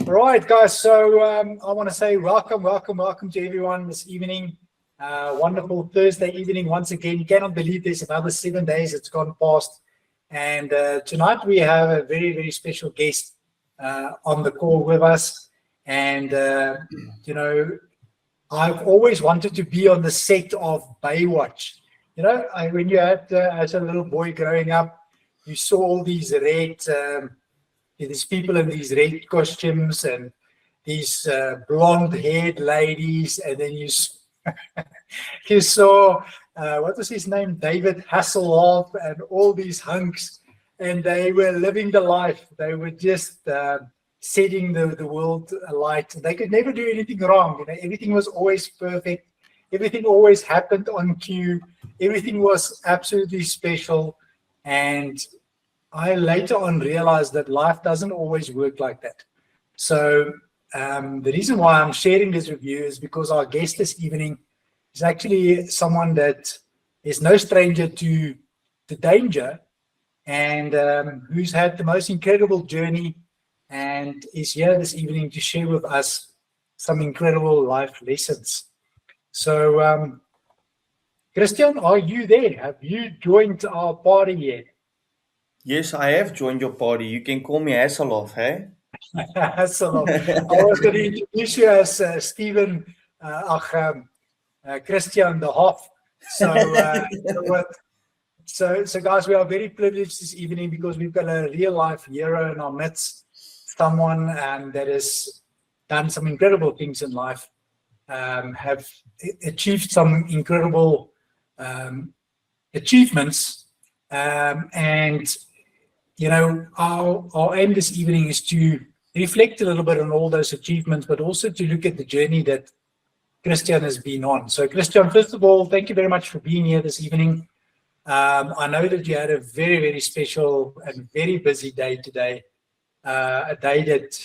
All right, guys. So I want to say welcome to everyone this evening. Wonderful Thursday evening once again. You cannot believe there's another 7 days it's gone past. And tonight we have a very, very special guest on the call with us. And, you know, I've always wanted to be on the set of Baywatch. You know, when you had, as a little boy growing up, you saw all these these people in these red costumes and these blonde-haired ladies, and then you saw what was his name, David Hasselhoff, and all these hunks, and they were living the life. They were just setting the world alight. They could never do anything wrong. You know, everything was always perfect. Everything always happened on cue. Everything was absolutely special. And I later on realized that life doesn't always work like that. So the reason why I'm sharing this with you is because our guest this evening is actually someone that is no stranger to the danger, and who's had the most incredible journey and is here this evening to share with us some incredible life lessons. So, Christiaan, are you there? Have you joined our party yet? Yes, I have joined your party. You can call me Hasselhoff, hey? Hasselhoff. I was going to introduce you as Stephen, Christiaan the Hoff. So guys, we are very privileged this evening because we've got a real life hero in our midst, someone that has done some incredible things in life, have achieved some incredible achievements, and you know, our aim this evening is to reflect a little bit on all those achievements, but also to look at the journey that Christiaan has been on. So, Christiaan, first of all, thank you very much for being here this evening. I know that you had a very, very special and very busy day today, a day that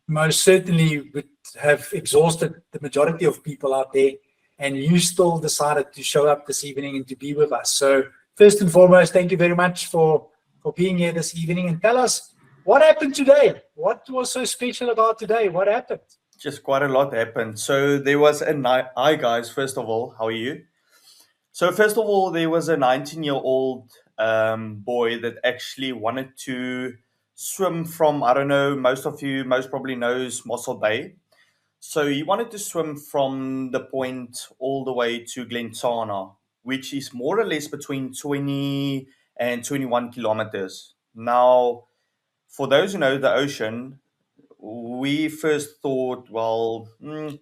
most certainly would have exhausted the majority of people out there, and you still decided to show up this evening and to be with us. So, first and foremost, thank you very much for being here this evening, and tell us what happened today. What was so special about today? What happened? Just quite a lot happened. So there was a night. Hi guys, first of all, how are you? So first of all, there was a 19-year-old boy that actually wanted to swim from, I don't know, most of you most probably knows Mossel Bay. So he wanted to swim from the point all the way to Glentana, which is more or less between 20 and 21 kilometers. Now, for those who know the ocean, we first thought, well,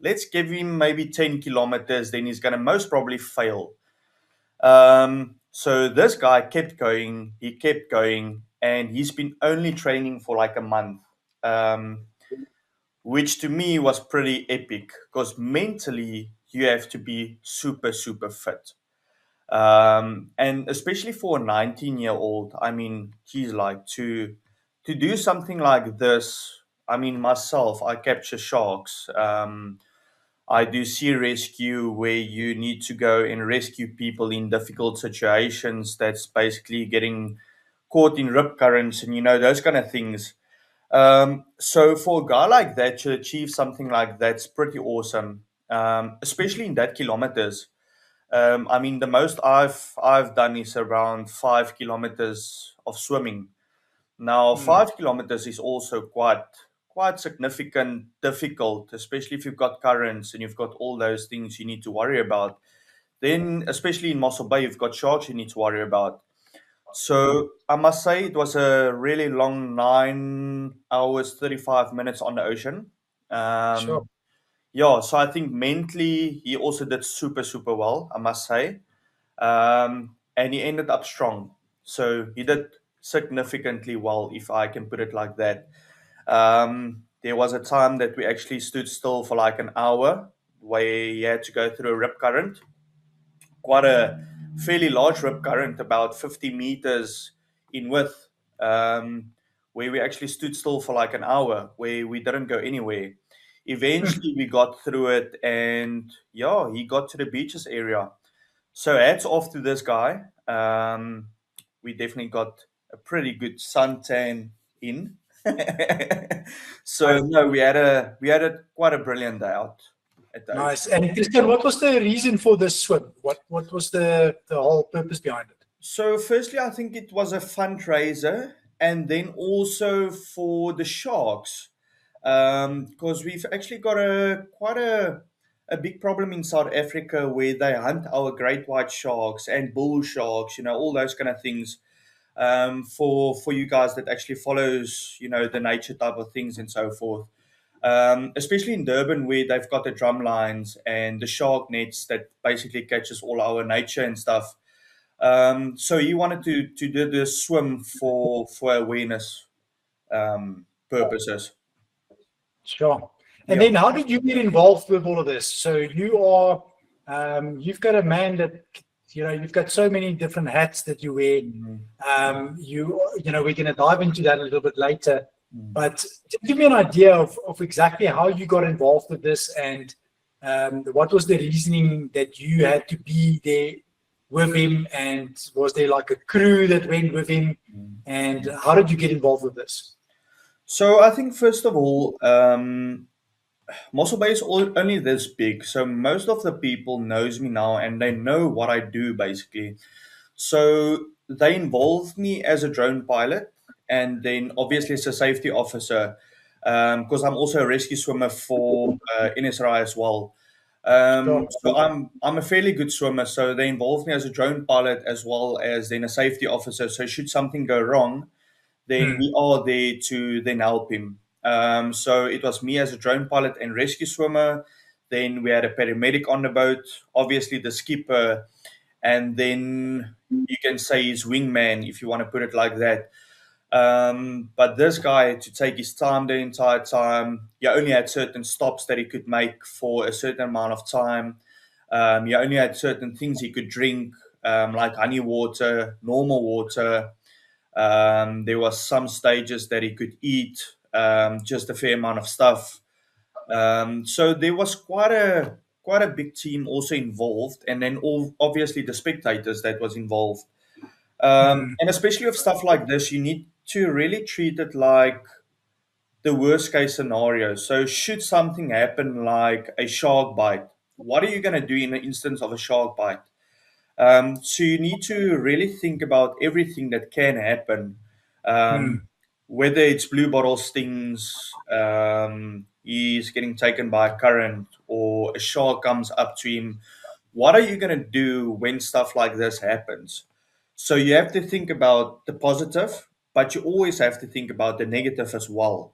let's give him maybe 10 kilometers, then he's going to most probably fail. So this guy kept going, and he's been only training for like a month, which to me was pretty epic because mentally you have to be super, super fit. And especially for a 19-year-old, I mean, geez, like to do something like this. I mean, myself, I capture sharks. I do sea rescue where you need to go and rescue people in difficult situations. That's basically getting caught in rip currents and, you know, those kind of things. So for a guy like that to achieve something like that's pretty awesome, especially in that kilometers. I mean, the most I've done is around 5 kilometers of swimming. Now, 5 kilometers is also quite significant, difficult, especially if you've got currents and you've got all those things you need to worry about. Then, especially in Mossel Bay, you've got sharks you need to worry about. So I must say it was a really long 9 hours, 35 minutes on the ocean. Sure. Yeah, so I think mentally he also did super, super well, I must say. And he ended up strong. So he did significantly well, if I can put it like that. There was a time that we actually stood still for like an hour where he had to go through a rip current, quite a fairly large rip current, about 50 meters in width, where we actually stood still for like an hour, where we didn't go anywhere. Eventually, we got through it, and yeah, he got to the beaches area. So hats off to this guy. We definitely got a pretty good suntan in. So no, we had a quite a brilliant day out at the ocean. Nice. And Christiaan, what was the reason for this swim? What was the whole purpose behind it? So firstly, I think it was a fundraiser, and then also for the sharks, because we've actually got a big problem in South Africa where they hunt our great white sharks and bull sharks, all those kind of things. For you guys that actually follows, the nature type of things and so forth. Especially in Durban, where they've got the drum lines and the shark nets that basically catches all our nature and stuff. So he wanted to do the swim for awareness purposes. Sure. And Yeah. then how did you get involved with all of this? So you are, you've got a man that, you've got so many different hats that you wear. We're going to dive into that a little bit later. But to give me an idea of exactly how you got involved with this and what was the reasoning that you had to be there with him, and was there like a crew that went with him, and how did you get involved with this? So I think first of all, Mossel Bay is only this big, so most of the people knows me now and they know what I do basically. So they involved me as a drone pilot, and then obviously as a safety officer, because I'm also a rescue swimmer for NSRI as well. So I'm a fairly good swimmer, so they involved me as a drone pilot as well as then a safety officer. So should something go wrong, then we are there to then help him. So it was me as a drone pilot and rescue swimmer. Then we had a paramedic on the boat, obviously the skipper, and then you can say his wingman if you want to put it like that. But this guy had to take his time the entire time. He only had certain stops that he could make for a certain amount of time. He only had certain things he could drink, like honey water, normal water. There was some stages that he could eat, just a fair amount of stuff. So there was quite a big team also involved, and then obviously the spectators that was involved. And especially with stuff like this, you need to really treat it like the worst case scenario. So should something happen like a shark bite, what are you going to do in the instance of a shark bite? So you need to really think about everything that can happen. Whether it's blue bottle stings, he's getting taken by a current, or a shark comes up to him. What are you going to do when stuff like this happens? So you have to think about the positive, but you always have to think about the negative as well.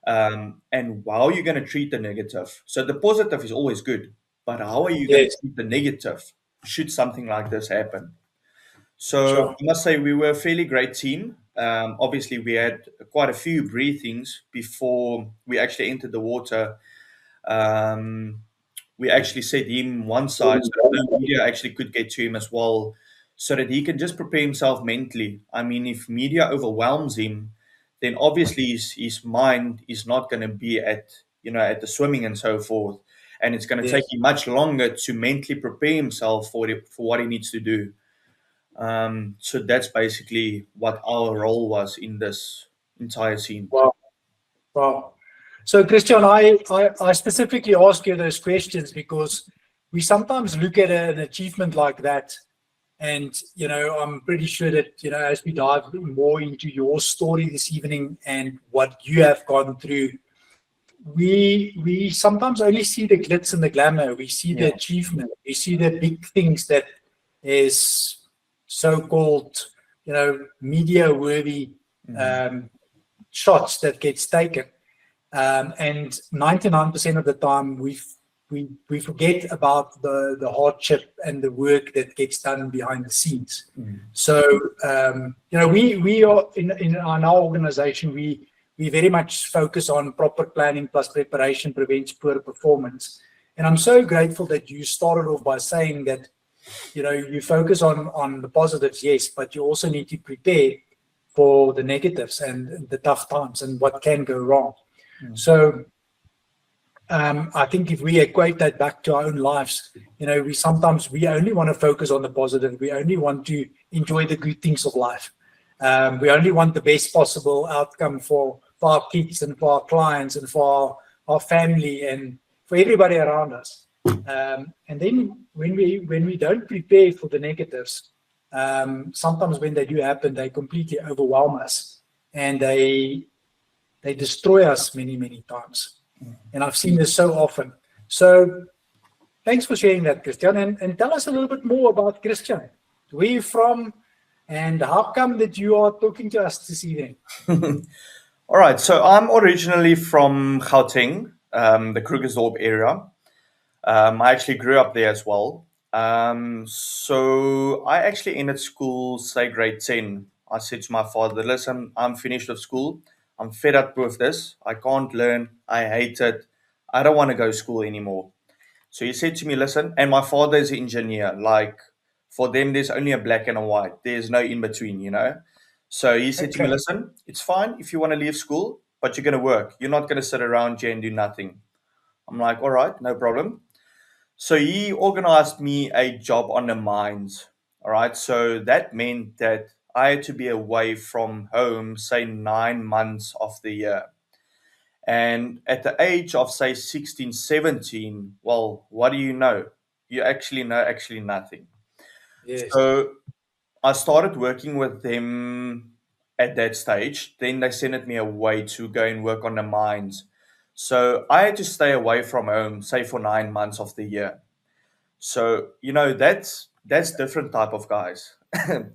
And how you're going to treat the negative. So the positive is always good, but how are you going to treat the negative should something like this happen? So I must say we were a fairly great team. Obviously, we had quite a few breathings before we actually entered the water. We actually set him one side so that the media actually could get to him as well, so that he can just prepare himself mentally. I mean, if media overwhelms him, then obviously his mind is not going to be at the swimming and so forth, and it's going to take him much longer to mentally prepare himself for what he needs to do. So that's basically what our role was in this entire scene. Wow. So Christiaan, I specifically ask you those questions because we sometimes look at an achievement like that, and I'm pretty sure that as we dive more into your story this evening and what you have gone through, we sometimes only see the glitz and the glamour. We see the achievement. We see the big things that is so-called media worthy shots that gets taken, and 99% of the time we forget about the hardship and the work that gets done behind the scenes. So we are in our organization, we very much focus on proper planning plus preparation prevents poor performance. And I'm so grateful that you started off by saying that you focus on the positives, yes, but you also need to prepare for the negatives and the tough times and what can go wrong. So I think if we equate that back to our own lives, we only want to focus on the positive. We only want to enjoy the good things of life. We only want the best possible outcome for our kids and for our clients and for our family and for everybody around us. And then when we don't prepare for the negatives, sometimes when they do happen, they completely overwhelm us and they destroy us many times. And I've seen this so often. So thanks for sharing that, Christiaan. And tell us a little bit more about Christiaan. Where are you from? And how come that you are talking to us this evening? All right, so I'm originally from Gauteng, the Krugersdorp area. I actually grew up there as well. So I actually ended school, say grade 10. I said to my father, listen, I'm finished with school. I'm fed up with this. I can't learn. I hate it. I don't want to go to school anymore. So he said to me, listen, and my father is an engineer. Like for them, there's only a black and a white. There's no in between, you know. So he said to me, Okay. listen, it's fine if you want to leave school, but you're going to work. You're not going to sit around here and do nothing. I'm like, all right, no problem. So he organized me a job on the mines. All right. So that meant that I had to be away from home, say 9 months of the year. And at the age of, say, 16, 17, well, what do you know? You actually know actually nothing. Yes. So I started working with them at that stage. Then they sent me away to go and work on the mines. So I had to stay away from home, say for 9 months of the year. So that's different type of guys.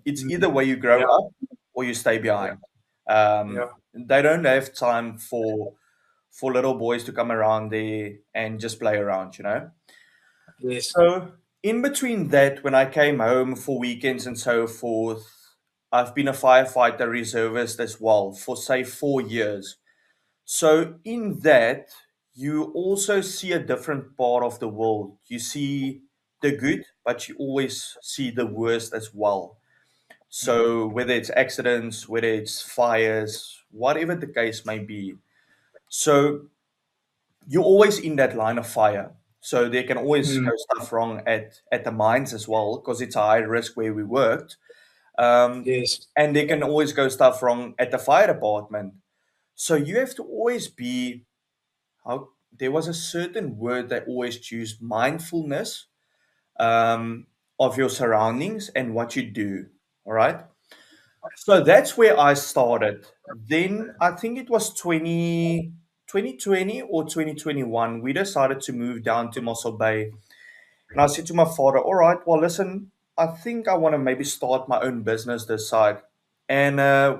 It's either Mhm. way you grow Yeah. up or you stay Yeah. behind. Yeah. They don't have time for little boys to come around there and just play around, you know. Yes. So in between that, when I came home for weekends and so forth, I've been a firefighter reservist as well for say 4 years. So in that, you also see a different part of the world. You see the good, but you always see the worst as well. So whether it's accidents, whether it's fires, whatever the case may be. So you're always in that line of fire. So there can always Mm. go stuff wrong at the mines as well, because it's a high risk where we worked. Um, Yes. and there can always go stuff wrong at the fire department. So you have to always be how there was a certain word they always choose mindfulness of your surroundings and what you do. All right. So that's where I started. Then I think it was 2020 or 2021, we decided to move down to Mossel Bay. And I said to my father, all right, well, listen, I think I want to maybe start my own business this side. And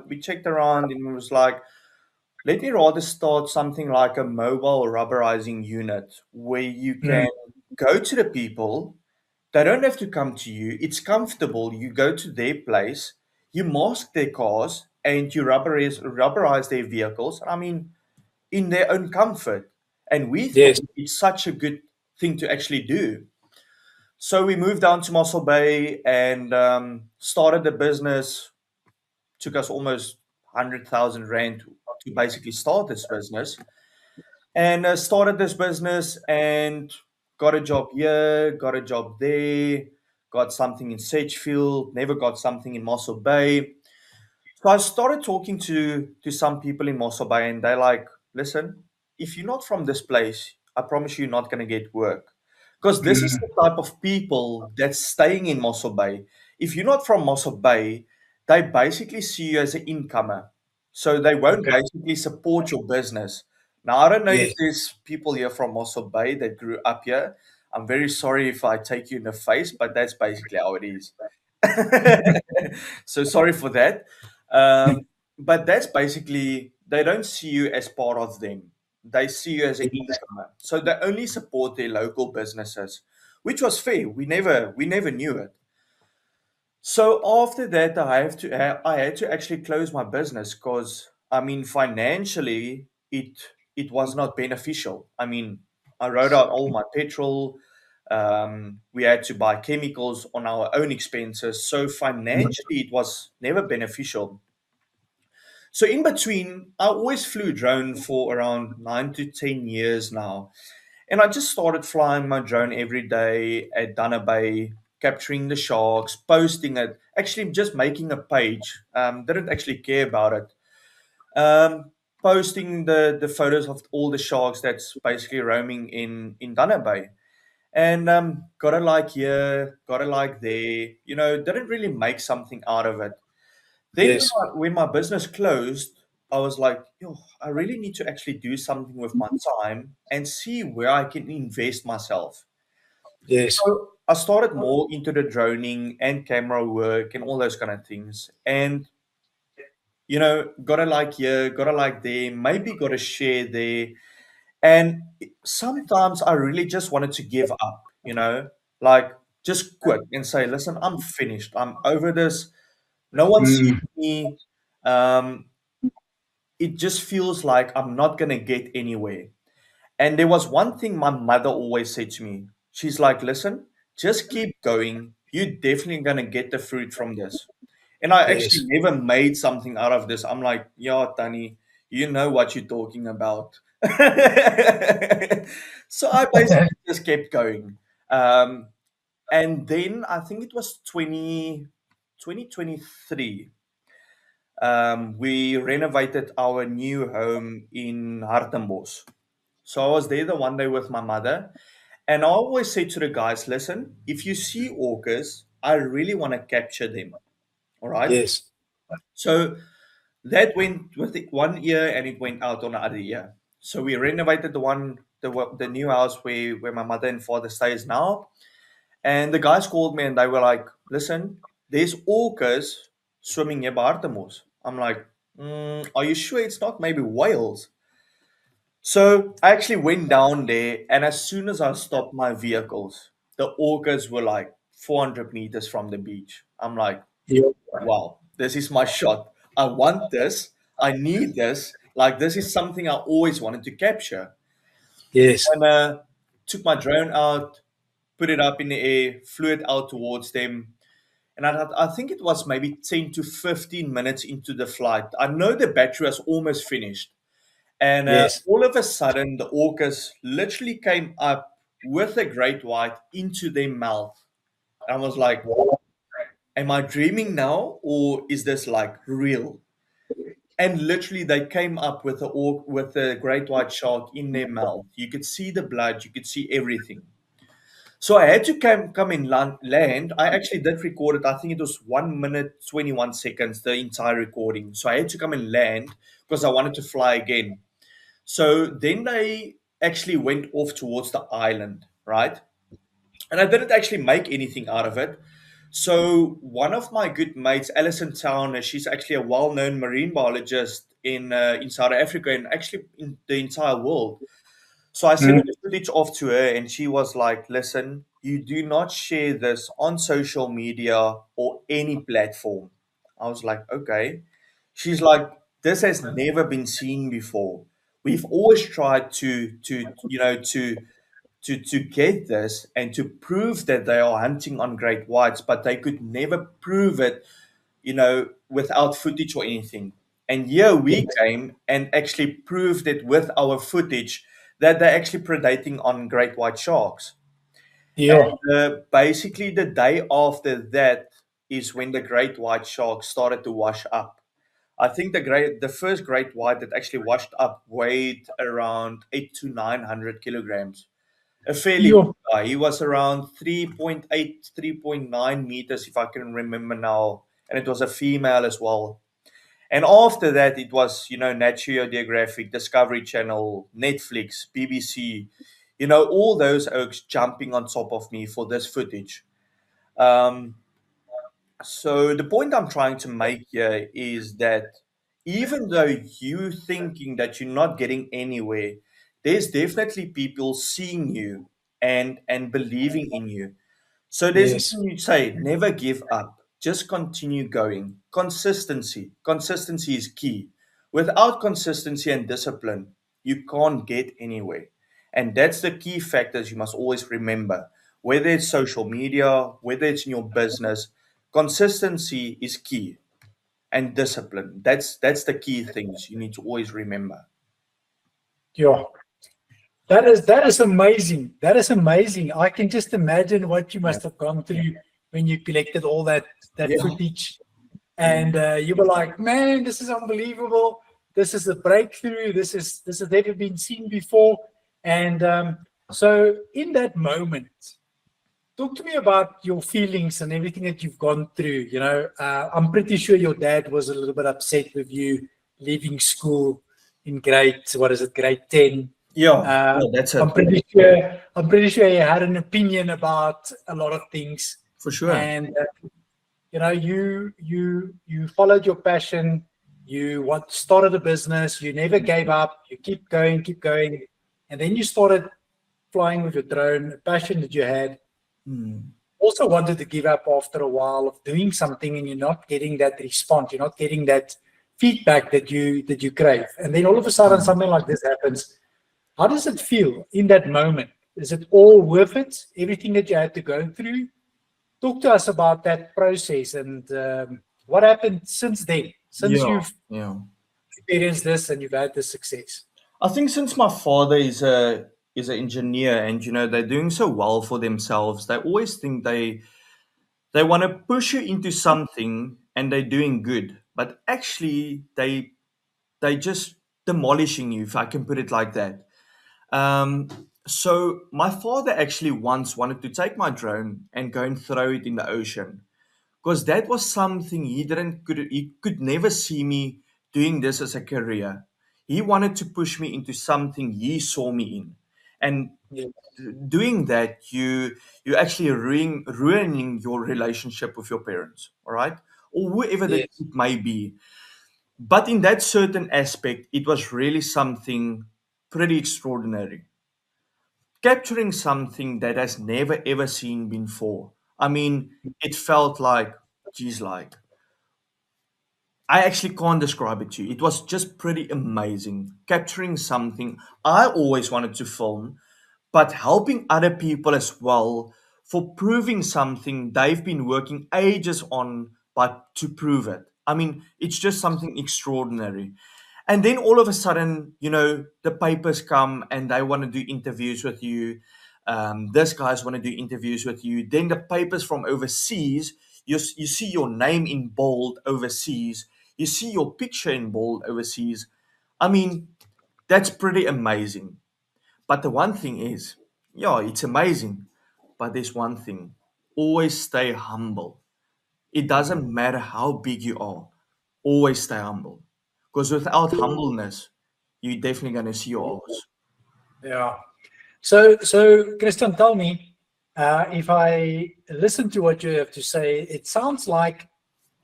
we checked around and it was like, let me rather start something like a mobile rubberizing unit where you can Mm. go to the people. They don't have to come to you. It's comfortable. You go to their place, you mask their cars, and you rubberize their vehicles. I mean, in their own comfort. And we thought Yes. it's such a good thing to actually do. So we moved down to Mossel Bay and started the business. Took us almost 100,000 rand to basically start this business. And started this business and got a job here, got a job there, got something in Sedgefield, never got something in Mossel Bay. So I started talking to some people in Mossel Bay, and they're like, "Listen, if you're not from this place, I promise you're not going to get work, because this is Mm. the type of people that's staying in Mossel Bay. If you're not from Mossel Bay, they basically see you as an incomer, so they won't Okay. basically support your business." Now, I don't know if Yes. there's people here from Mossel Bay that grew up here. I'm very sorry if I take you in the face, but that's basically how it is. So sorry for that. But that's basically, they don't see you as part of them. They see you as an incomer. So they only support their local businesses, which was fair. We never knew it. So after that, I had to actually close my business because I mean financially it was not beneficial. I mean, I wrote out all my petrol. We had to buy chemicals on our own expenses. So financially, it was never beneficial. So in between, I always flew drone for around 9 to 10 years now. And I just started flying my drone every day at Dunner Bay, capturing the sharks, posting it, actually just making a page. Didn't actually care about it. Um, posting the photos of all the sharks that's basically roaming in Dunner Bay. And got a like here, got a like there, didn't really make something out of it. Then Yes. when my business closed, I was like, yo, I really need to actually do something with my time and see where I can invest myself. Yes. So I started more into the droning and camera work and all those kind of things. And, got a like here, got a like there, maybe got a share there. And sometimes I really just wanted to give up, like just quit and say, listen, I'm finished. I'm over this. No one sees Mm. me. Um, it just feels like I'm not going to get anywhere. And there was one thing my mother always said to me. She's like, listen, just keep going. You're definitely going to get the fruit from this. And I actually Yes. never made something out of this. I'm like, yeah, Tani, you know what you're talking about. So I basically just kept going. Um, and then I think it was 2023. We renovated our new home in Hartenbos. So I was there the one day with my mother. And I always say to the guys, listen, if you see orcas, I really want to capture them. All right. Yes. So that went with the 1 year and it went out on the other year. So we renovated the new house where my mother and father stays now. And the guys called me and they were like, listen, there's orcas swimming near Bartamos. I'm like, are you sure it's not maybe whales? So I actually went down there, and as soon as I stopped my vehicles, the orcas were like 400 meters from the beach. I'm like, Yeah. wow, this is my shot. I want this. I need this. Like, this is something I always wanted to capture. Yes. And took my drone out, put it up in the air, flew it out towards them. And I think it was maybe 10 to 15 minutes into the flight. I know the battery was almost finished. And Yes. all of a sudden, the orcas literally came up with a great white into their mouth. And I was like, am I dreaming now or is this like real? And literally, they came up with with a great white shark in their mouth. You could see the blood, you could see everything. So I had to come in land. I actually did record it. I think it was 1 minute 21 seconds, the entire recording. So I had to come and land because I wanted to fly again. So then they actually went off towards the island, right? And I didn't actually make anything out of it. So one of my good mates, Alison Towner, she's actually a well-known marine biologist in South Africa and actually in the entire world. So I sent Mm. the footage off to her, and she was like, "Listen, you do not share this on social media or any platform." I was like, "Okay." She's like, "This has never been seen before. We've always tried to get this and to prove that they are hunting on great whites, but they could never prove it, without footage or anything. And here we came and actually proved it with our footage that they're actually predating on great white sharks. Yeah. Basically, the day after that is when the great white sharks started to wash up. I think the first great white that actually washed up weighed around 8 to 900 kilograms. A fairly Yeah. big guy. He was around 3.8, 3.9 meters, if I can remember now, and it was a female as well. And after that, it was, Nat Geo Geographic, Discovery Channel, Netflix, BBC, all those oaks jumping on top of me for this footage. Um, so the point I'm trying to make here is that even though you thinking that you're not getting anywhere, there's definitely people seeing you and believing in you. So there's a Yes. thing you say, never give up. Just continue going. Consistency. Consistency is key. Without consistency and discipline, you can't get anywhere. And that's the key factors you must always remember. Whether it's social media, whether it's in your business, consistency is key. And discipline. That's the key things you need to always remember. Yeah. That is amazing. That is amazing. I can just imagine what you Yeah. must have gone through when you collected all that Yeah. footage, and you were like, "Man, this is unbelievable." this is a breakthrough. This has never been seen before. And so in that moment, talk to me about your feelings and everything that you've gone through. I'm pretty sure your dad was a little bit upset with you leaving school in grade 10. Yeah, that's it. I'm pretty sure he had an opinion about a lot of things. For sure. And you followed your passion. You started a business. You never gave up. You keep going, and then you started flying with your drone. A passion that you had. Also wanted to give up after a while of doing something, and you're not getting that response. You're not getting that feedback that you crave. And then all of a sudden, something like this happens. How does it feel in that moment? Is it all worth it? Everything that you had to go through? Talk to us about that process and what happened since then, since you've experienced this and you've had this success. I think since my father is an engineer, and they're doing so well for themselves, they always think they want to push you into something and they're doing good, but actually they just demolishing you, if I can put it like that. So my father actually once wanted to take my drone and go and throw it in the ocean, because that was something he could never see me doing this as a career. He wanted to push me into something he saw me in, and doing that, you actually ruining your relationship with your parents, all right, or whoever that it may be. But in that certain aspect, it was really something pretty extraordinary, capturing something that has never ever seen before. I mean, it felt like, geez, like, I actually can't describe it to you. It was just pretty amazing. Capturing something I always wanted to film, but helping other people as well for proving something they've been working ages on, but to prove it. I mean, it's just something extraordinary. And then all of a sudden, the papers come and they want to do interviews with you. This guys want to do interviews with you. Then the papers from overseas, you see your name in bold overseas. You see your picture in bold overseas. I mean, that's pretty amazing. But the one thing is, it's amazing. But there's one thing. Always stay humble. It doesn't matter how big you are. Always stay humble. Because without humbleness, you're definitely going to see your ass. Yeah. So Christiaan, tell me, if I listen to what you have to say, it sounds like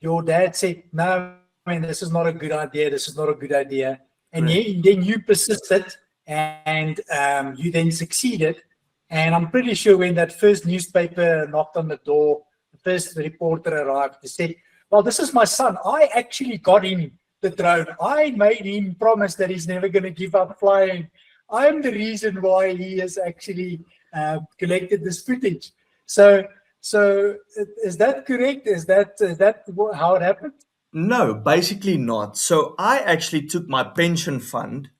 your dad said, no, I mean, this is not a good idea. This is not a good idea. And then you persisted and you then succeeded. And I'm pretty sure when that first newspaper knocked on the door, the first reporter arrived, they said, well, this is my son. I actually got him the drone. I made him promise that he's never going to give up flying. I'm the reason why he has actually collected this footage. So is that correct? Is that how it happened? No, basically not. So I actually took my pension fund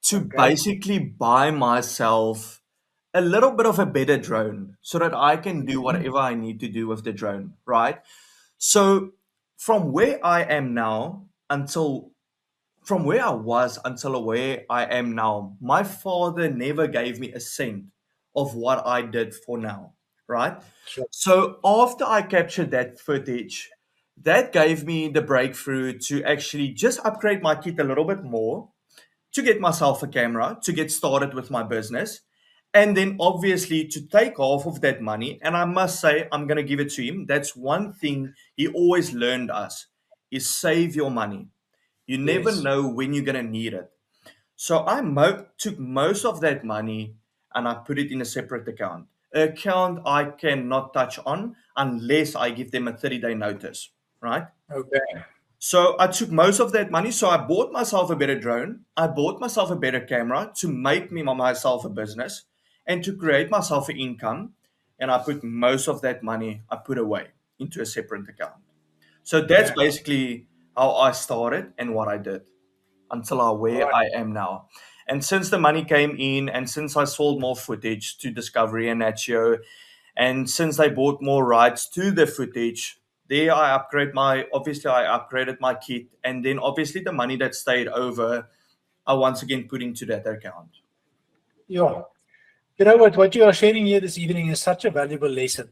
to basically buy myself a little bit of a better drone so that I can do whatever I need to do with the drone, right? So from where I am now from where I was until where I am now, my father never gave me a cent of what I did for now, right? Sure. So after I captured that footage, that gave me the breakthrough to actually just upgrade my kit a little bit more, to get myself a camera, to get started with my business, and then obviously to take off of that money. And I must say, I'm going to give it to him. That's one thing he always learned us, is save your money. You never know when you're going to need it. So I took most of that money and I put it in a separate account. An account I cannot touch on unless I give them a 30-day notice, right? Okay. So I took most of that money. So I bought myself a better drone. I bought myself a better camera to make myself a business and to create myself an income. And I put most of that money I put away into a separate account. So that's basically how I started and what I did until where I am now. And since the money came in, and since I sold more footage to Discovery and Natio, and since they bought more rights to the footage, There I upgraded my kit, and then obviously the money that stayed over, I once again put into that account. Yeah. You know what you are sharing here this evening is such a valuable lesson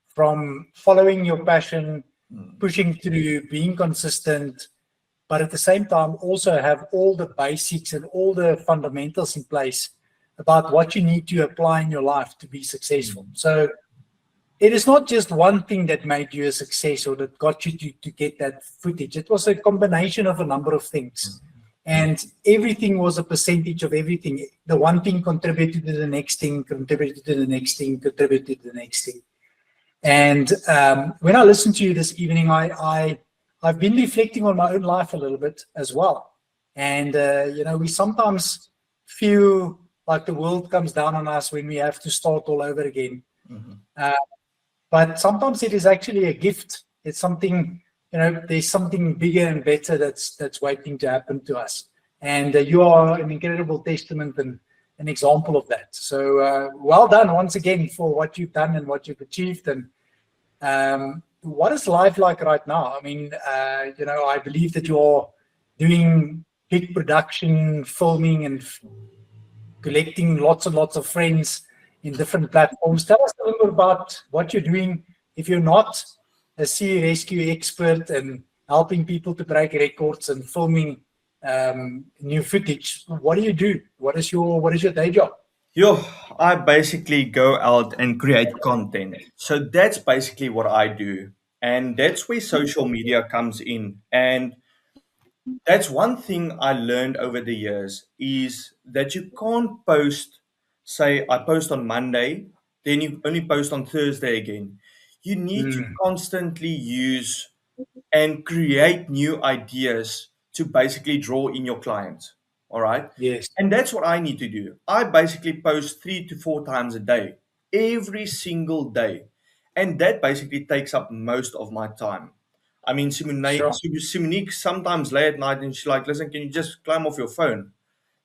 from following your passion, pushing through, being consistent, but at the same time also have all the basics and all the fundamentals in place about what you need to apply in your life to be successful. So it is not just one thing that made you a success or that got you to get that footage. It was a combination of a number of things. And everything was a percentage of everything. The one thing contributed to the next thing, contributed to the next thing, contributed to the next thing. And when I listen to you this evening, I've been reflecting on my own life a little bit as well. And, we sometimes feel like the world comes down on us when we have to start all over again. But sometimes it is actually a gift. It's something, there's something bigger and better that's waiting to happen to us. And you are an incredible testament and an example of that. So well done once again for what you've done and what you've achieved. And what is life like right now? I mean, I believe that you're doing big production, filming, and collecting lots and lots of friends in different platforms. Tell us a little bit about what you're doing. If you're not a sea rescue expert and helping people to break records and filming new footage, what do? What is your day job? I basically go out and create content. So that's basically what I do. And that's where social media comes in. And that's one thing I learned over the years is that you can't post, say, I post on Monday, then you only post on Thursday again. You need to constantly use and create new ideas to basically draw in your clients. All right. Yes. And that's what I need to do. I basically post 3 to 4 times a day, every single day. And that basically takes up most of my time. I mean, Sure. Simonique sometimes late at night and she's like, listen, can you just climb off your phone?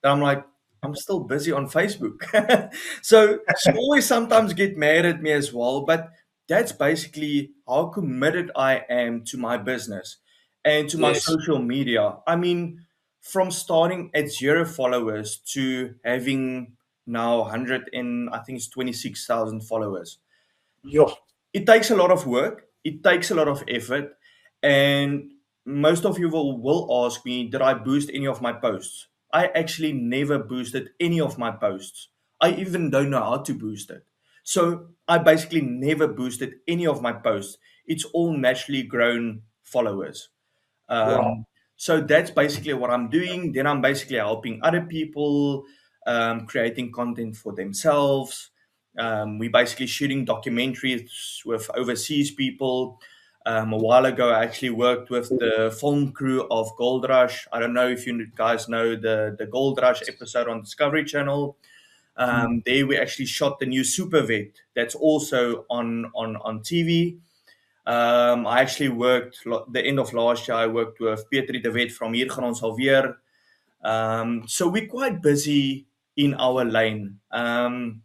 And I'm like, I'm still busy on Facebook. So she always sometimes get mad at me as well. But that's basically how committed I am to my business and to my Yes. social media. I mean, from starting at 0 followers to having now 100 and I think it's 26,000 followers. Yeah. It takes a lot of work. It takes a lot of effort. And most of you will ask me, did I boost any of my posts? I actually never boosted any of my posts. I even don't know how to boost it. So I basically never boosted any of my posts. It's all naturally grown followers. Wow. So that's basically what I'm doing. Then I'm basically helping other people, creating content for themselves. We're basically shooting documentaries with overseas people. A while ago, I actually worked with the film crew of Gold Rush. I don't know if you guys know the Gold Rush episode on Discovery Channel. There we actually shot the new Super Vet that's also on TV. I actually worked the end of last year. I worked with Pietri de Wet from Hier gaan ons alweer. So we're quite busy in our lane. And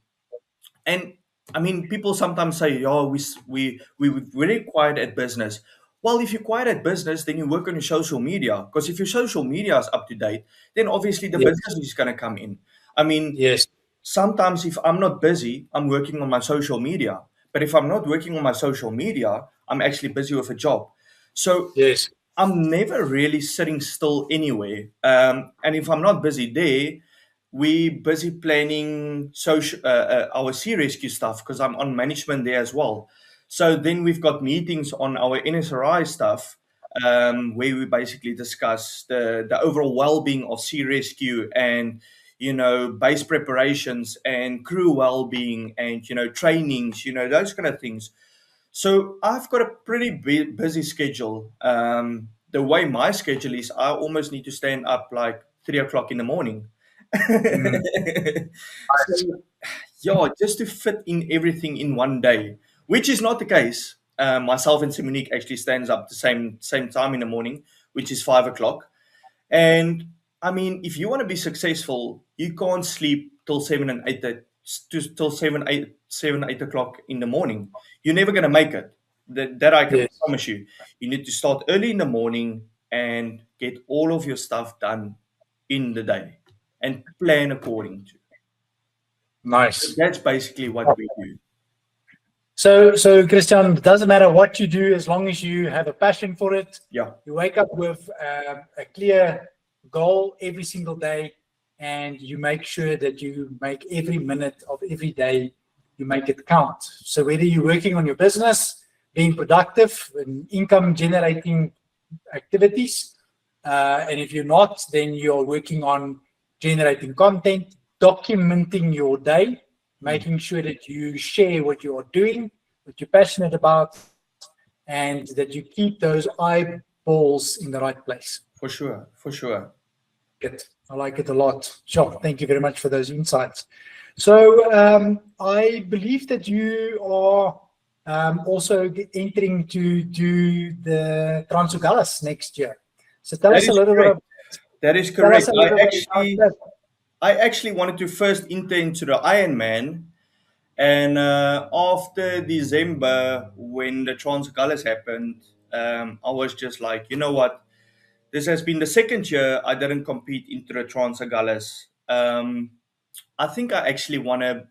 I mean, people sometimes say, "Oh, we're very quiet at business." Well, if you're quiet at business, then you work on your social media. Because if your social media is up to date, then obviously the Yes. business is going to come in. I mean, Yes. sometimes if I'm not busy, I'm working on my social media. But if I'm not working on my social media, I'm actually busy with a job. So Yes. I'm never really sitting still anywhere. And if I'm not busy there, we busy planning our sea rescue stuff because I'm on management there as well. So then we've got meetings on our NSRI stuff where we basically discuss the overall well-being of sea rescue and base preparations and crew well-being and trainings, those kind of things. So I've got a pretty busy schedule. The way my schedule is, I almost need to stand up like 3 o'clock in the morning. So, yeah, just to fit in everything in one day, which is not the case. Myself and Simonique actually stands up the same time in the morning, which is 5 o'clock. And I mean, if you want to be successful, you can't sleep till 7 and 8 o'clock in the morning. You're never going to make it. That I can Yes. promise you. You need to start early in the morning and get all of your stuff done in the day and plan according to. Nice. That's basically what we do. So Christian, it doesn't matter what you do as long as you have a passion for it. Yeah. You wake up with a clear goal every single day, and you make sure that you make every minute of every day, you make it count. So whether you're working on your business, being productive and income generating activities, and if you're not, then you're working on generating content, documenting your day, making sure that you share what you are doing, what you're passionate about, and that you keep those eyeballs in the right place. For sure. For sure. Good. I like it a lot. Sure. Thank you very much for those insights. So I believe that you are also entering to do the Transugalas next year. So tell us a little bit. That is Tell correct. us a little bit about that. I actually wanted to first enter into the Ironman, and after December, when the Transugalas happened, I was just like, you know what? This has been the second year I didn't compete into the Transugalas. I think I actually want to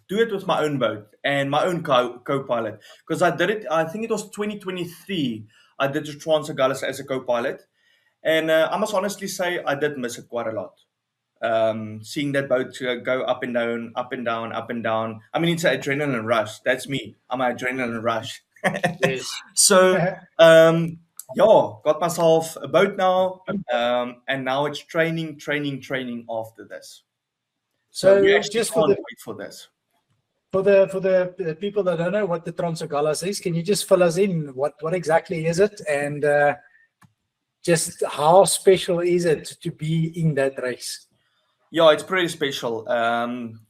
do it with my own boat and my own co-pilot, because I did it. I think it was 2023. I did the Transugalas as a co-pilot, and I must honestly say I did miss it quite a lot. Seeing that boat go up and down, up and down, up and down. I mean, it's an adrenaline rush. That's me. I'm an adrenaline rush. Yes. So, yeah, got myself a boat now, and now it's training after this. So we So actually just can't wait for this. for the people that don't know what the Transugalas is, can you just fill us in? What exactly is it, and just how special is it to be in that race? Yeah, it's pretty special.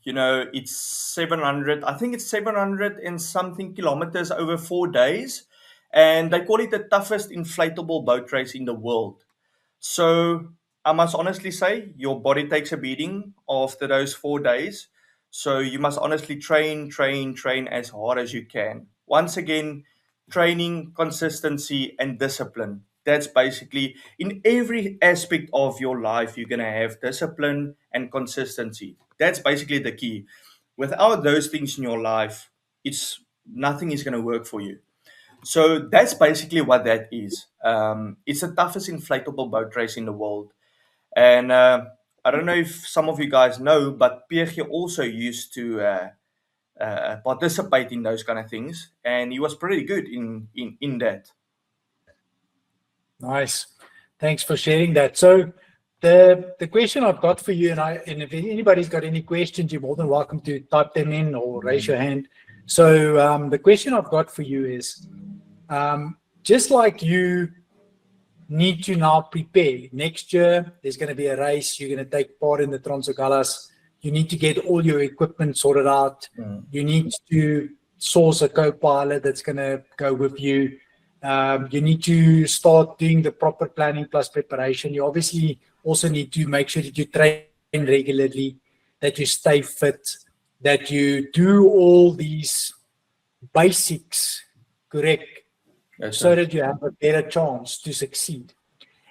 You know, it's 700, I think it's 700 and something kilometers over 4 days. And they call it the toughest inflatable boat race in the world. So I must honestly say, your body takes a beating after those 4 days. So you must honestly train as hard as you can. Once again, training, consistency, and discipline. That's basically in every aspect of your life, you're going to have discipline and consistency. That's basically the key. Without those things in your life, it's nothing is going to work for you. So that's basically what that is. It's the toughest inflatable boat race in the world. And I don't know if some of you guys know, but PG also used to participate in those kind of things, and he was pretty good in that. Nice. Thanks for sharing that. So the question I've got for you, and if anybody's got any questions, you're more than welcome to type them in or raise your hand. So the question I've got for you is, just like you need to now prepare. Next year, there's going to be a race. You're going to take part in the Transugalas. You need to get all your equipment sorted out. You need to source a co-pilot that's going to go with you. You need to start doing the proper planning plus preparation. You obviously also need to make sure that you train regularly, that you stay fit, that you do all these basics correct, so that you have a better chance to succeed.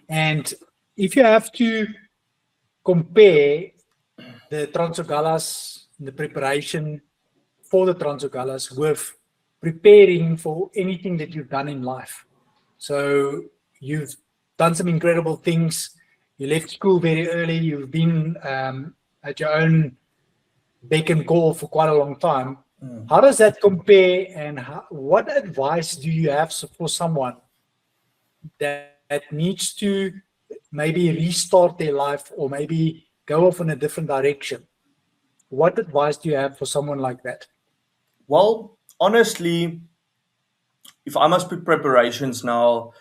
And if you have to compare the Transugalas, the preparation for the Transugalas with preparing for anything that you've done in life. So you've done some incredible things. You left school very early. You've been at your own beck and call for quite a long time. How does that compare, and what advice do you have for someone that needs to maybe restart their life or maybe go off in a different direction? What advice do you have for someone like that? Well, honestly, if I must put preparations now,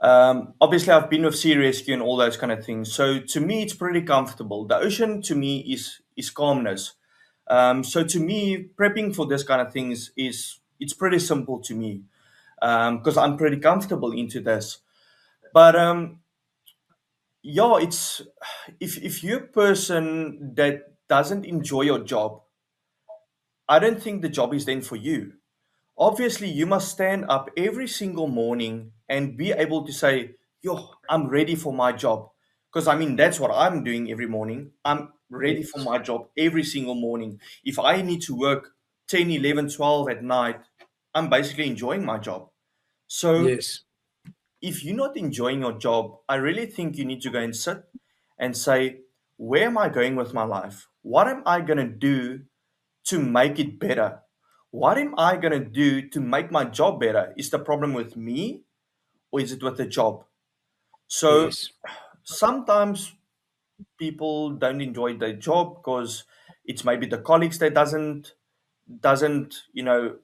obviously I've been with sea rescue and all those kind of things. So to me, it's pretty comfortable. The ocean to me is calmness. So to me, prepping for this kind of things it's pretty simple to me, because I'm pretty comfortable into this. But yeah, it's if you're a person that doesn't enjoy your job, I don't think the job is then for you. obviously you must stand up every single morning and be able to say, yo, I'm ready for my job. Because I mean, that's what I'm doing every morning. I'm ready for Yes. my job every single morning. If I need to work 10, 11, 12 at night, I'm basically enjoying my job. So Yes. if you're not enjoying your job, I really think you need to go and sit and say, where am I going with my life? What am I going to do to make it better? What am I going to do to make my job better? Is the problem with me or is it with the job? So Yes. sometimes people don't enjoy their job because it's maybe the colleagues that doesn't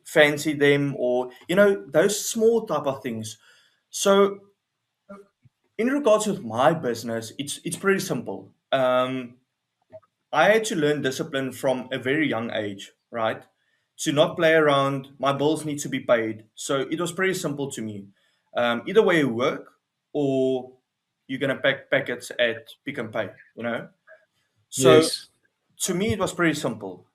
fancy them, or those small type of things. So in regards with my business, it's pretty simple. I had to learn discipline from a very young age, right? To not play around. My bills need to be paid. So it was pretty simple to me. Either way you work, or you're gonna pack packets at Pick and Pay. So Yes. to me, it was pretty simple.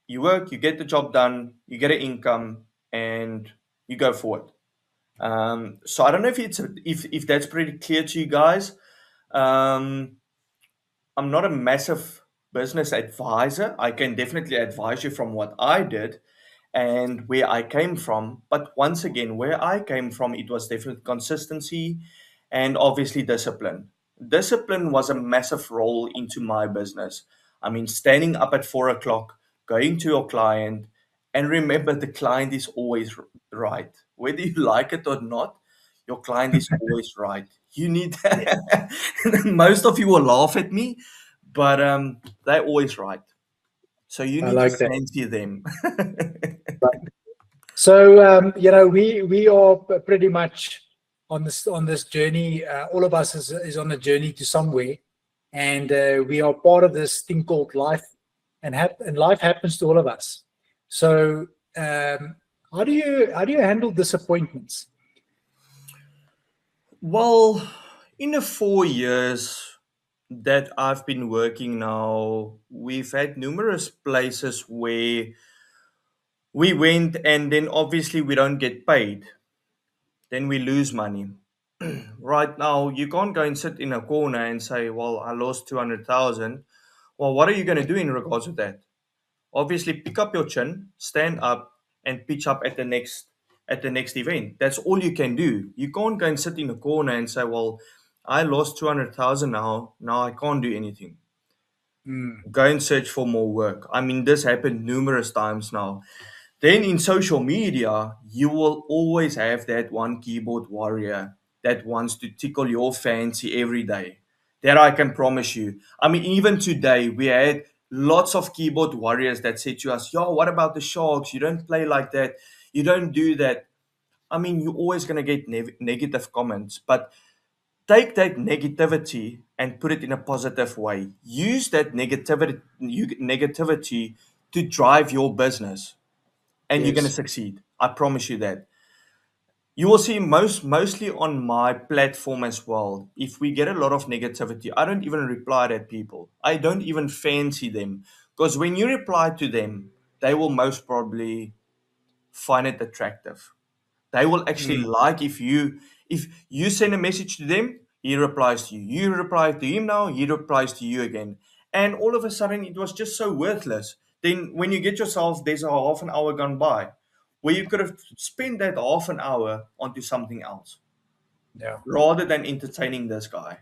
You work, you get the job done, you get an income, and you go forward. So I don't know if that's pretty clear to you guys. Um, I'm not a massive business advisor. I can definitely advise you from what I did and where I came from. But once again, where I came from, it was definitely consistency and obviously discipline. Discipline was a massive role into my business. I mean, standing up at 4 o'clock, going to your client, and remember the client is always right. Whether you like it or not, your client is always right. You need most of you will laugh at me, but they're always right. So you I need to like that. fancy them. So we are pretty much on this journey. All of us is on a journey to somewhere, and we are part of this thing called life, and life happens to all of us. So how do you handle disappointments? Well, in the 4 years that I've been working now, we've had numerous places where we went and then obviously we don't get paid. Then we lose money. Right now, you can't go and sit in a corner and say, well, I lost 200,000. Well, what are you going to do in regards to that? Obviously, pick up your chin, stand up, and pitch up at the next event. That's all you can do. You can't go and sit in a corner and say, well, I lost 200,000 now. Now I can't do anything. Mm, Go and search for more work. I mean, this happened numerous times now. Then in social media, you will always have that one keyboard warrior that wants to tickle your fancy every day. That I can promise you. I mean, even today, we had lots of keyboard warriors that said to us, yo, what about the Sharks? You don't play like that. You don't do that. I mean, you're always going to get negative comments, but take that negativity and put it in a positive way. Use that negativity to drive your business, and you're going to yes. succeed. I promise you that. You will see mostly on my platform as well. If we get a lot of negativity, I don't even reply to people. I don't even fancy them, because when you reply to them, they will most probably find it attractive. They will actually Mm, like if you send a message to them, he replies to you. You reply to him now, he replies to you again. And all of a sudden it was just so worthless. Then when you get yourself, there's a half an hour gone by where you could have spent that half an hour onto something else yeah. rather than entertaining this guy.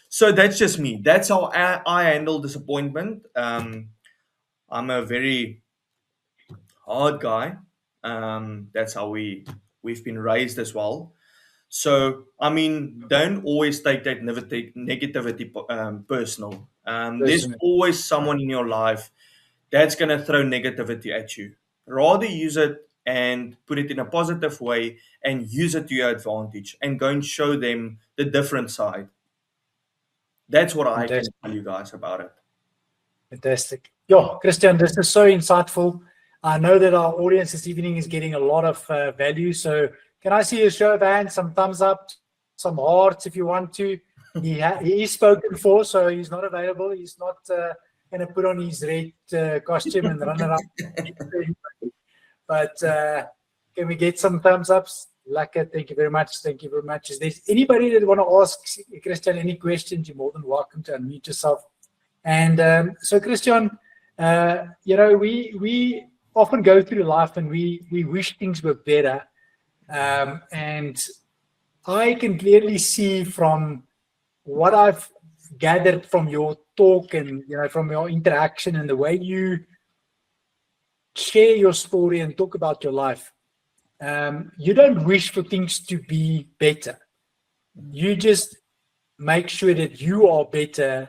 So that's just me. That's how I handle disappointment. I'm a very hard guy. That's how we've been raised as well. So I mean, don't always take that negativity personal. There's Personally. always Right. someone in your life that's gonna throw negativity at you. Rather use it and put it in a positive way and use it to your advantage and go and show them the different side. That's what I can Fantastic. tell you guys about it. Fantastic. Yeah, Christiaan, this is so insightful. I know that our audience this evening is getting a lot of value. So, can I see a show of hands, some thumbs up, some hearts if you want to? He is spoken for, so he's not available. He's not going to put on his red costume and run around. But can we get some thumbs ups? Laka, thank you very much. Thank you very much. Is there anybody that want to ask Christiaan any questions? You're more than welcome to unmute yourself. And so, Christiaan, we often go through life and we wish things were better. And I can clearly see from what I've gathered from your talk and from your interaction and the way you share your story and talk about your life, you don't wish for things to be better. You just make sure that you are better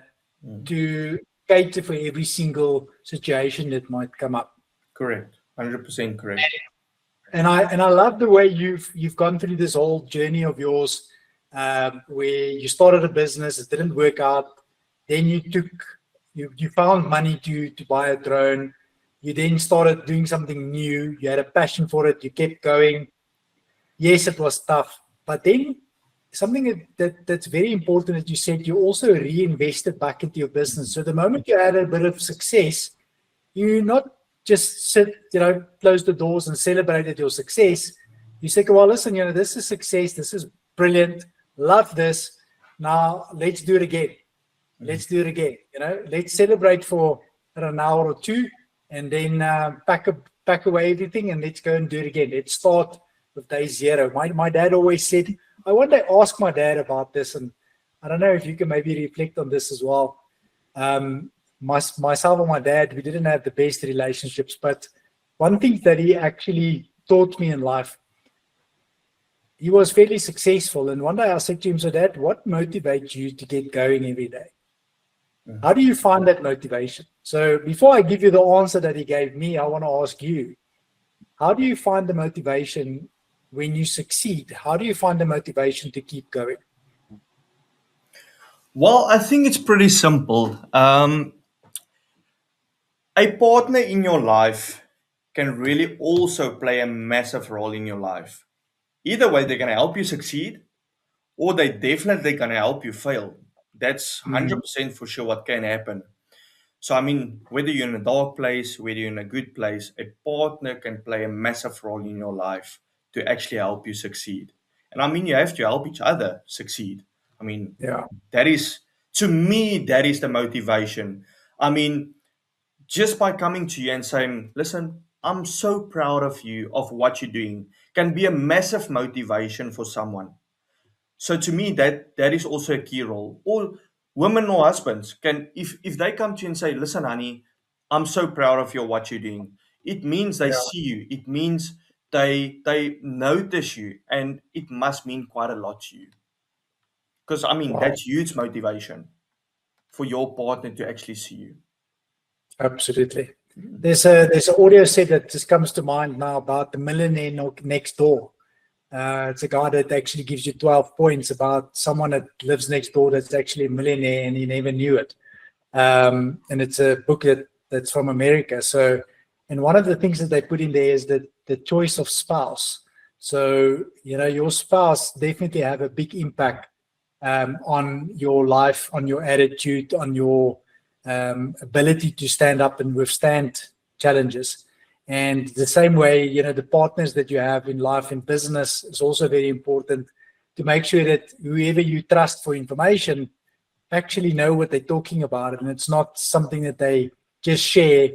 to cater for every single situation that might come up. Correct. 100% correct. And I love the way you've gone through this whole journey of yours, where you started a business, it didn't work out, then you found money to buy a drone, you then started doing something new, you had a passion for it, you kept going. Yes, it was tough, but then something that's very important that you said, you also reinvested back into your business. So the moment you had a bit of success, you not just sit, close the doors and celebrated your success. You say, well, listen, this is success. This is brilliant. Love this. Now let's do it again. Let's do it again. Let's celebrate for an hour or two, and then pack away everything and let's go and do it again. Let's start with day zero. My dad always said, I one day asked my dad about this, and I don't know if you can maybe reflect on this as well. Myself and my dad, we didn't have the best relationships, but one thing that he actually taught me in life, he was fairly successful. And one day I said to him, so Dad, what motivates you to get going every day? How do you find that motivation? So before I give you the answer that he gave me, I want to ask you, how do you find the motivation when you succeed? How do you find the motivation to keep going? Well, I think it's pretty simple. A partner in your life can really also play a massive role in your life. Either way, they're going to help you succeed, or they're definitely going to help you fail. That's 100% for sure what can happen. So, whether you're in a dark place, whether you're in a good place, a partner can play a massive role in your life to actually help you succeed. And you have to help each other succeed. That is, to me, that is the motivation. Just by coming to you and saying, listen, I'm so proud of you, of what you're doing, can be a massive motivation for someone. So to me, that is also a key role. All women or husbands can, if they come to you and say, listen, honey, I'm so proud of you, what you're doing, it means they see you. It means they notice you, and it must mean quite a lot to you. Because, that's huge motivation for your partner to actually see you. Absolutely. There's an audio set that just comes to mind now about the millionaire next door. It's a guy that actually gives you 12 points about someone that lives next door that's actually a millionaire and he never knew it. And it's a book that's from America. So, and one of the things that they put in there is that the choice of spouse. So, your spouse definitely have a big impact on your life, on your attitude, on your ability to stand up and withstand challenges. And the same way, the partners that you have in life and business is also very important to make sure that whoever you trust for information actually know what they're talking about. And it's not something that they just share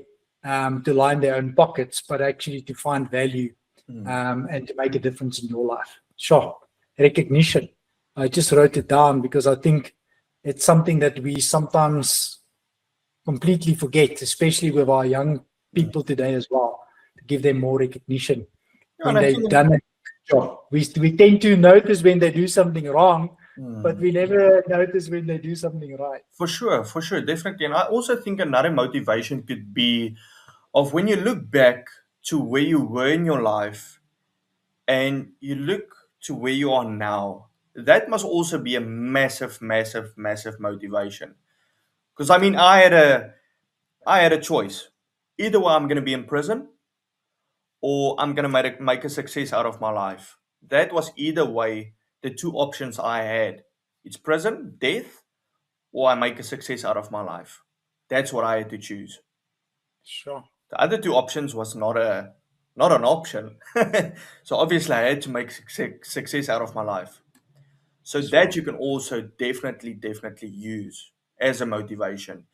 to line their own pockets, but actually to find value and to make a difference in your life. Sure. Recognition. I just wrote it down because I think it's something that we sometimes completely forget, especially with our young people today as well, to give them more recognition when they've done a job. We tend to notice when they do something wrong, but we never notice when they do something right. For sure, definitely. And I also think another motivation could be of when you look back to where you were in your life and you look to where you are now, that must also be a massive, massive, massive motivation. Because I had a choice. Either way, I'm going to be in prison, or I'm going to make a success out of my life. That was either way the two options I had. It's prison, death, or I make a success out of my life. That's what I had to choose. Sure. The other two options was not a not an option. So obviously I had to make success out of my life. So that you can also definitely use as a motivation,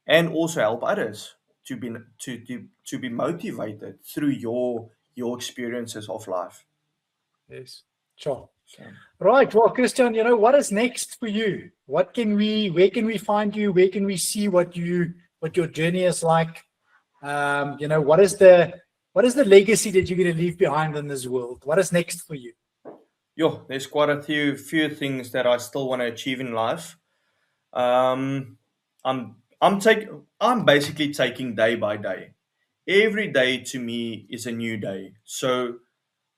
and also help others to be motivated through your experiences of life. Yes. Sure. So Right. Well, Christiaan, what is next for you? Where can we find you? Where can we see what your journey is like? What is the legacy that you're going to leave behind in this world? What is next for you? there's quite a few things that I still want to achieve in life. Um, I'm basically taking day by day. Every day to me is a new day. So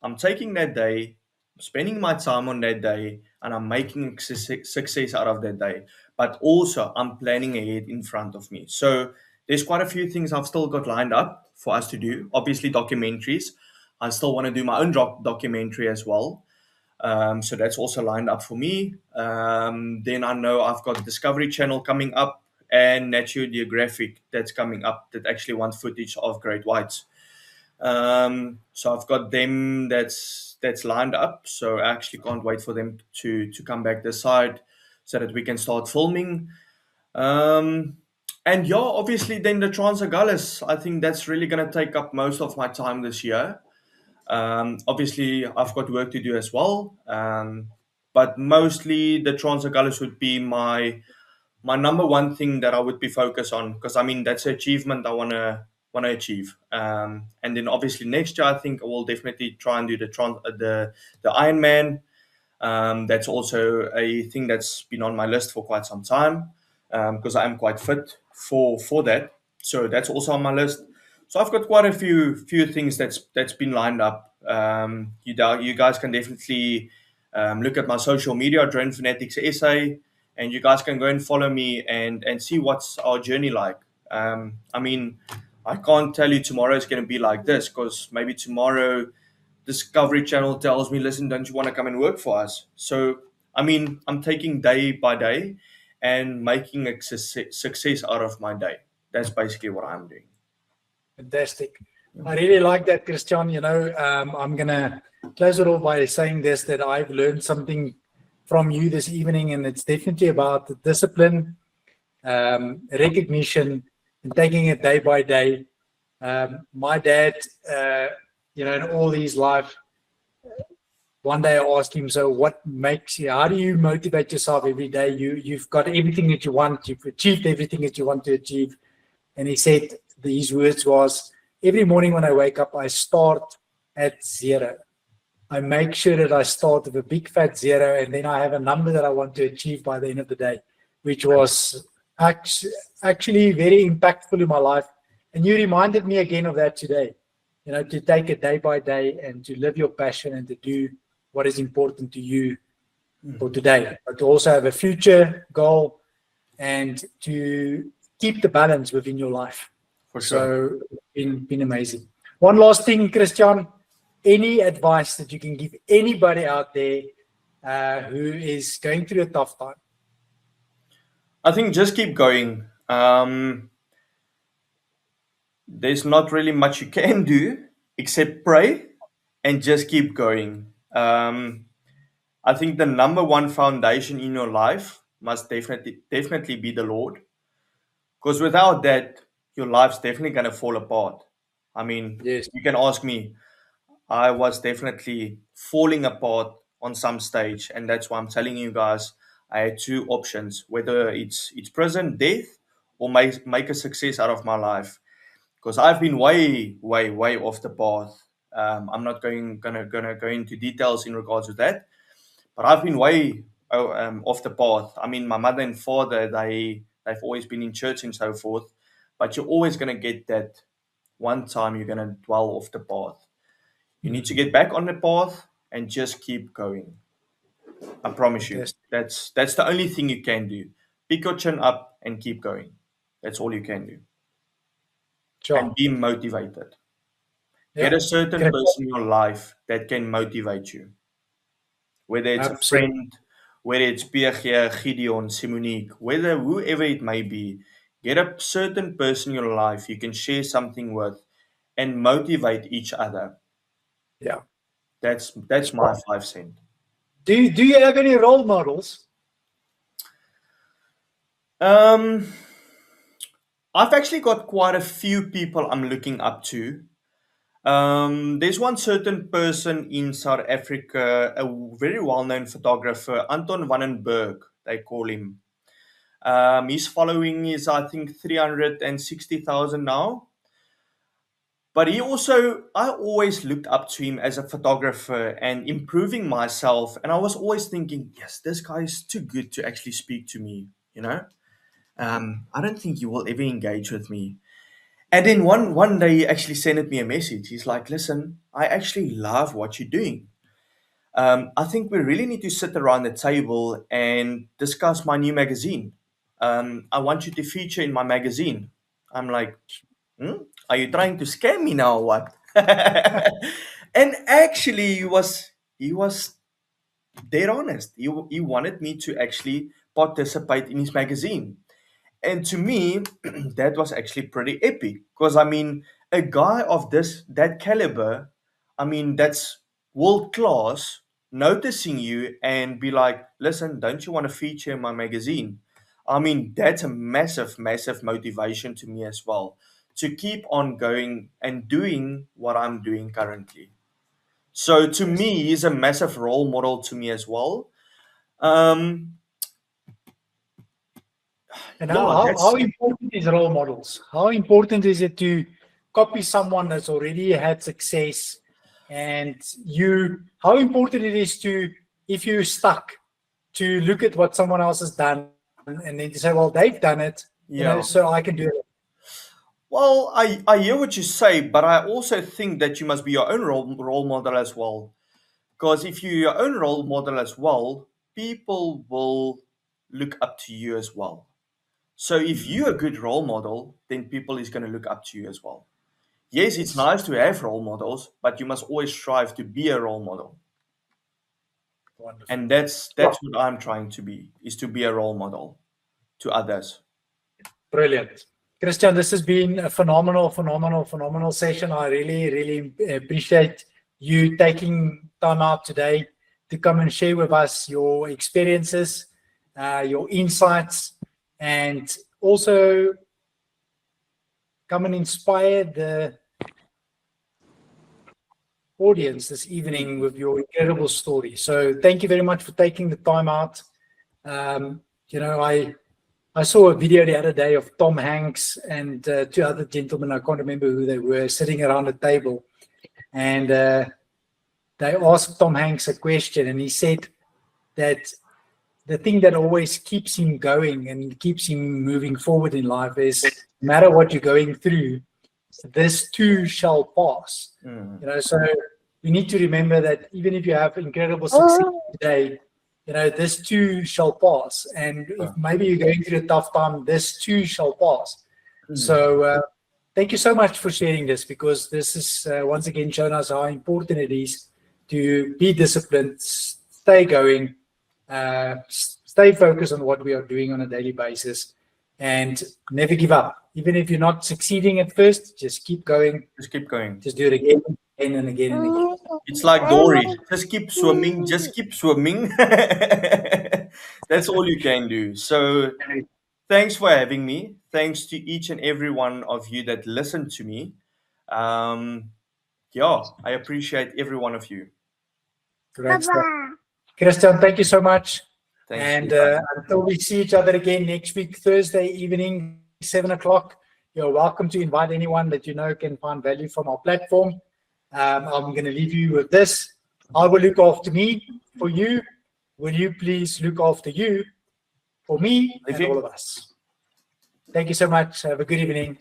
I'm taking that day, spending my time on that day, and I'm making success out of that day. But also, I'm planning ahead in front of me. So there's quite a few things I've still got lined up for us to do. Obviously, documentaries. I still want to do my own documentary as well. So that's also lined up for me. Then I know I've got Discovery Channel coming up and National Geographic that's coming up that actually want footage of great whites. So I've got them that's lined up. So I actually can't wait for them to come back this side so that we can start filming. And yeah, obviously then the Transagalis. I think that's really gonna take up most of my time this year. Obviously, I've got work to do as well, but mostly the Transagalis would be my number one thing that I would be focused on, because I mean that's an achievement I wanna achieve. And then obviously next year I think I will definitely try and do the Ironman. That's also a thing that's been on my list for quite some time, because I am quite fit for that. So that's also on my list. So I've got quite a few things that's been lined up. You guys can definitely look at my social media, Drone Fanatics SA, and you guys can go and follow me and see what's our journey like. I mean, I can't tell you tomorrow is going to be like this, because maybe tomorrow Discovery Channel tells me, listen, don't you want to come and work for us? So, I mean, I'm taking day by day and making a success out of my day. That's basically what I'm doing. Fantastic. I really like that, Christiaan. I'm going to close it all by saying this, that I've learned something from you this evening, and it's definitely about the discipline, recognition, and taking it day by day. My dad, in all his life, one day I asked him, so how do you motivate yourself every day? You've got everything that you want, you've achieved everything that you want to achieve. And he said, his words was, every morning when I wake up, I start at 0. I make sure that I start with a big fat 0, and then I have a number that I want to achieve by the end of the day, which was actually very impactful in my life. And you reminded me again of that today, to take it day by day and to live your passion and to do what is important to you for today, but to also have a future goal and to keep the balance within your life. For sure. So been amazing. One last thing, Christiaan, any advice that you can give anybody out there who is going through a tough time? I think just keep going. There's not really much you can do except pray and just keep going. I think the number one foundation in your life must definitely be the Lord, because without that, your life's definitely going to fall apart. I mean, Yes. you can ask me. I was definitely falling apart on some stage, and that's why I'm telling you guys I had two options: whether it's prison, death, or make a success out of my life. Because I've been way off the path. I'm not gonna go into details in regards to that, but I've been way off the path. I mean, my mother and father, they've always been in church and so forth, but you're always gonna get that one time you're gonna dwell off the path. You need to get back on the path and just keep going. I promise you. That's the only thing you can do. Pick your chin up and keep going. That's all you can do. Sure. And be motivated. Yeah. Get a certain person in your life that can motivate you. Whether it's a friend, whether it's PG, Gideon, Simonique, whoever it may be, get a certain person in your life you can share something with and motivate each other. Yeah. That's my 5 cents. Do you have any role models? I've actually got quite a few people I'm looking up to. There's one certain person in South Africa, a very well-known photographer, Anton van den Berg, they call him. His following is, I think, 360,000 now. But I always looked up to him as a photographer and improving myself. And I was always thinking, yes, this guy is too good to actually speak to me, you know? I don't think you will ever engage with me. And then one day he actually sent me a message. He's like, listen, I actually love what you're doing. I think we really need to sit around the table and discuss my new magazine. I want you to feature in my magazine. I'm like, are you trying to scam me now or what? And actually he was dead honest. He wanted me to actually participate in his magazine. And to me, that was actually pretty epic. Because I mean, a guy of that caliber, I mean, that's world class, noticing you and be like, listen, don't you want to feature in my magazine? I mean, that's a massive, massive motivation to me as well, to keep on going and doing what I'm doing currently. So to me, he's a massive role model to me as well. Um, And yeah, how important is role models? How important is it to copy someone that's already had success? And how important it is to, if you're stuck, to look at what someone else has done and then to say, well, they've done it, yeah. so I can do it. Well, I hear what you say, but I also think that you must be your own role model as well. Because if you're your own role model as well, people will look up to you as well. So if you're a good role model, then people is going to look up to you as well. Yes, it's nice to have role models, but you must always strive to be a role model. Wonderful. And that's what I'm trying to be, is to be a role model to others. Brilliant. Christiaan, this has been a phenomenal session. I really, really appreciate you taking time out today to come and share with us your experiences, your insights, and also come and inspire the audience this evening with your incredible story. So thank you very much for taking the time out. I saw a video the other day of Tom Hanks and two other gentlemen, I can't remember who they were, sitting around a table. And they asked Tom Hanks a question, and he said that the thing that always keeps him going and keeps him moving forward in life is, no matter what you're going through, this too shall pass. So we need to remember that even if you have incredible success today, this too shall pass. And if maybe you're going through a tough time, this too shall pass. So thank you so much for sharing this, because this is once again shown us how important it is to be disciplined, stay going, stay focused on what we are doing on a daily basis, and never give up. Even if you're not succeeding at first, just keep going. Just keep going. Just do it again and again and again. It's like Dory. Just keep swimming. Just keep swimming. That's all you can do. So thanks for having me. Thanks to each and every one of you that listened to me. I appreciate every one of you. Great stuff. Christiaan, thank you so much. Thanks. And until we see each other again next week, Thursday evening, 7 o'clock, you're welcome to invite anyone that you know can find value from our platform. I'm going to leave you with this. I will look after me for you. Will you please look after you for me and all of us? Thank you so much. Have a good evening.